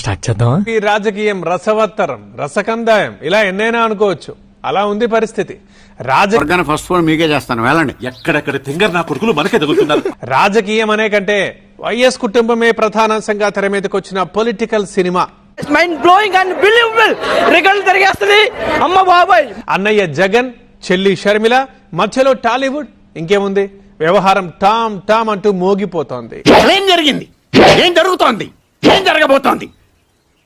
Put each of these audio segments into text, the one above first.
Start చేద్దాం. ఈ రాజకీయం రసవత్తరం, రసకందాయం, ఇలా ఎన్నైనా అనుకోవచ్చు. అలా ఉంది పరిస్థితి. ఫస్ట్ ఫోన్ మీకే చేస్తాను, వెళ్ళండి. ఎక్కడెక్కడ తింగర్ నా కొడుకులు మనకే తగులుతున్నారు. రాజకీయం అనే కంటే వైఎస్ కుటుంబమే ప్రధానాంశంగా తెర మీదకి వచ్చిన political cinema. Mind blowing and believable రికార్డులు తిరిగేస్తుంది. అమ్మ బాబాయ్, అన్నయ్య జగన్, చెల్లి షర్మిల, మధ్యలో టాలీవుడ్. ఇంకేముంది, వ్యవహారం టామ్ టామ్ అంటూ మోగిపోతోంది. ఏం జరిగింది, ఏం జరుగుతోంది, ఏం జరగబోతోంది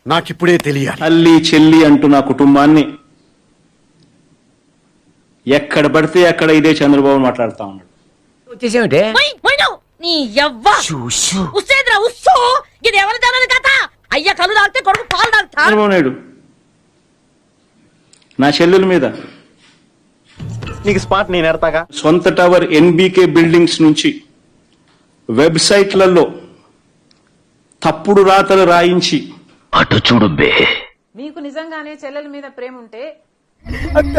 నాకిప్పుడే తెలియాలి. తల్లి చెల్లి అంటూ నా కుటుంబాన్ని ఎక్కడ పడితే అక్కడ ఇదే చంద్రబాబు మాట్లాడుతా ఉన్నాడు. చంద్రబాబు నాయుడు నా చెల్లెల మీద నీకు స్పాట్ నేను ఎడతాగా. సొంత టవర్ ఎన్బీకే బిల్డింగ్స్ నుంచి వెబ్సైట్లలో తప్పుడు రాతలు రాయించి అటు చూడు బే. మీకు నిజంగానే చెల్లెల మీద ప్రేమ ఉంటే అక్క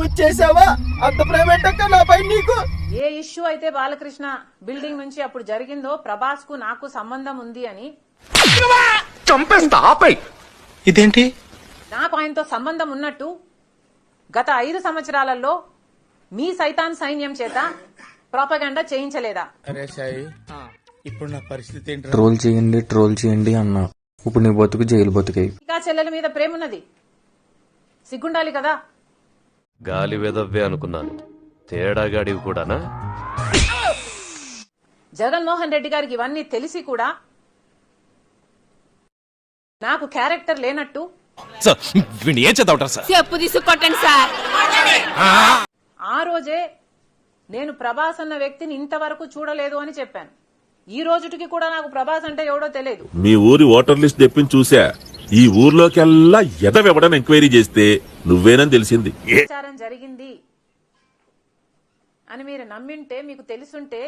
వచ్చేసావా? అంత ప్రేమ ఏంటక్క నాపై నీకు? ఏ ఇష్యూ అయితే బాలకృష్ణ బిల్డింగ్ నుంచి అప్పుడు జరిగిందో ప్రభాస్ కు నాకు సంబంధం ఉంది అని చంపేస్తా, ఆపై. ఇదేంటి? నాకు ఆయనతో సంబంధం ఉన్నట్టు గత 5 సంవత్సరాలలో మీ సైతాన్ సైన్యం చేత ప్రాపగండా చేయించలేదా? ఇప్పుడు నా పరిస్థితి ట్రోల్ చేయండి అన్నా. ఇప్పుడు నీ బతుకు జైలు బతుకే. ఇంకా చెల్లెల మీద ప్రేమ ఉన్నది, సిగ్గుండాలి కదా. గాలి వెదవ్వే అనుకున్నాను, తేడాగాడివి కూడానా? జగన్మోహన్ రెడ్డి గారికి ఇవన్నీ తెలిసి కూడా నాకు క్యారెక్టర్ లేనట్టు చెప్పు తీసుకొట్టండి సార్. ఆ రోజే నేను ప్రభాస్ అన్న వ్యక్తిని ఇంతవరకు చూడలేదు అని చెప్పాను. ఈ రోజుకి కూడా నాకు ప్రభాస్ అంటే ఎవడో తెలియదు. మీ ఊరి ఓటర్ లిస్ట్ తెప్పించి చూసా. ఈ ఊర్లోకెల్లా ఎదవెవడని ఎంక్వైరీ చేస్తే నువ్వేనని తెలిసింది. ప్రచారం జరిగింది అని మీరు నమ్మింటే, మీకు తెలుసుంటే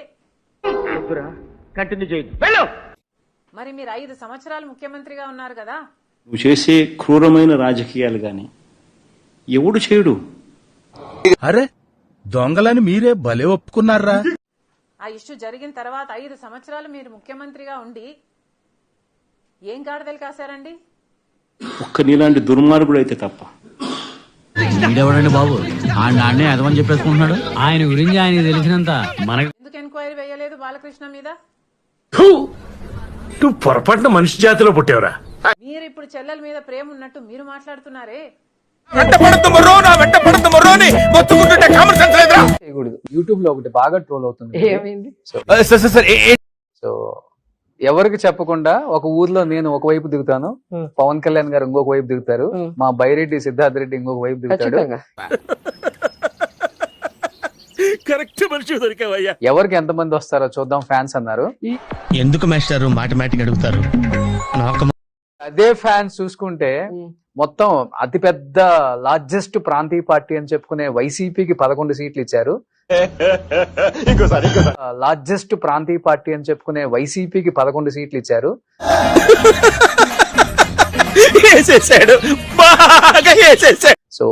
మరి మీరు 5 సంవత్సరాలు ముఖ్యమంత్రిగా ఉన్నారు కదా. నువ్వు చేసే క్రూరమైన రాజకీయాలు గాని ఎవడు చేయడు. అరే దొంగలని మీరే భలే ఒప్పుకున్నారా? ఆ ఇష్యూ జరిగిన తర్వాత 5 సంవత్సరాలు మీరు ముఖ్యమంత్రిగా ఉండి ఏం గాడిదలు కాశారండి? ఒక్క నీలాంటి దుర్మార్గుడు అయితే తప్ప. బాబు నాన్నే అదమని చెప్పేసుకుంటున్నాడు. ఆయన గురించి ఆయన తెలిసినంత మనకు ఎందుకు ఎంక్వైరీ వేయలేదు బాలకృష్ణ మీద? నువ్వు పొరపాటున మనిషి జాతిలో పుట్టేవరా? మీరు ఇప్పుడు చెల్లెల మీద ప్రేమ ఉన్నట్టు మీరు మాట్లాడుతున్నారే. యూట్యూబ్ లో ఒకటి బాగా ట్రోల్ అవుతుంది. ఏమైంది? సో ఎవరికి చెప్పకుండా ఒక ఊర్లో నేను ఒకవైపు దిగుతాను, పవన్ కళ్యాణ్ గారు ఇంకొక వైపు దిగుతారు, మా బైరెడ్డి సిద్ధార్థ రెడ్డి ఇంకొక వైపు దిగుతాడు. కరెక్ట్ మనిషి దొరికావయ్యా. ఎవరికి ఎంతమంది వస్తారో చూద్దాం ఫ్యాన్స్ అన్నారు. ఎందుకు మాస్టారు మాటిమాటికి అడుగుతారు? అదే ఫ్యాన్స్ చూసుకుంటే మొత్తం అతిపెద్ద లార్జెస్ట్ ప్రాంతీయ పార్టీ అని చెప్పుకునే వైసీపీకి 11 సీట్లు ఇచ్చారు. లార్జెస్ట్ ప్రాంతీయ పార్టీ అని చెప్పుకునే వైసీపీకి 11 సీట్లు ఇచ్చారు. సో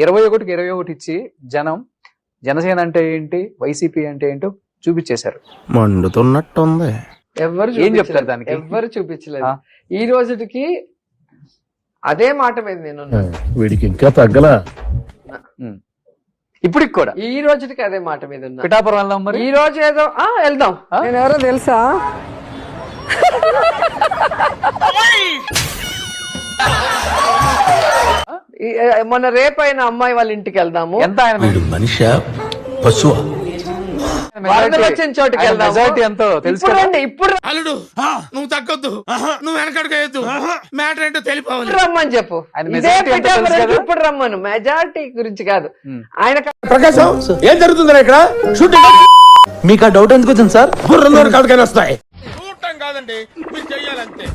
21కి 21 ఇచ్చి జనసేన అంటే ఏంటి, వైసీపీ అంటే ఏంటో చూపించేశారు. మండుతున్నట్టుంది. ఏం చెప్తారు దానికి? ఎవ్వరు చూపించలేదు. ఈ రోజుకి అదే మాట మీద నేను వీడికి ఇంకా తగ్గలా. ఇప్పటికి కూడా ఈ రోజుకి అదే మాట మీద ఉన్నా. పిఠాపురం వెళ్దాం మరి. ఈ రోజు ఏదో వెళ్దాం. నేను ఎవరో తెలుసా? మొన్న రేపైన అమ్మాయి వాళ్ళ ఇంటికి వెళ్దాము. ఎంత ఆయన మనిషి పశువా? వచ్చిన చోటుకి వెళ్దాం. ఎంతో తెలుసు. ఇప్పుడు అల్లుడు నువ్వు తగ్గొద్దు, నువ్వు వెనకడుకోవద్దు, మ్యాటర్ ఏంటో తెలిపోవాలి. రమ్మని చెప్పు. ఇప్పుడు రమ్మను. మెజారిటీ గురించి కాదు. ఆయన ప్రకాశం ఏం జరుగుతుంది ఇక్కడ? షూటింగ్ మీకు ఆ డౌట్ ఎందుకు వచ్చింది సార్? బుర్రలో కాడికైనా వస్తాయి. చూడటం కాదండి, మీరు చెయ్యాలంతే.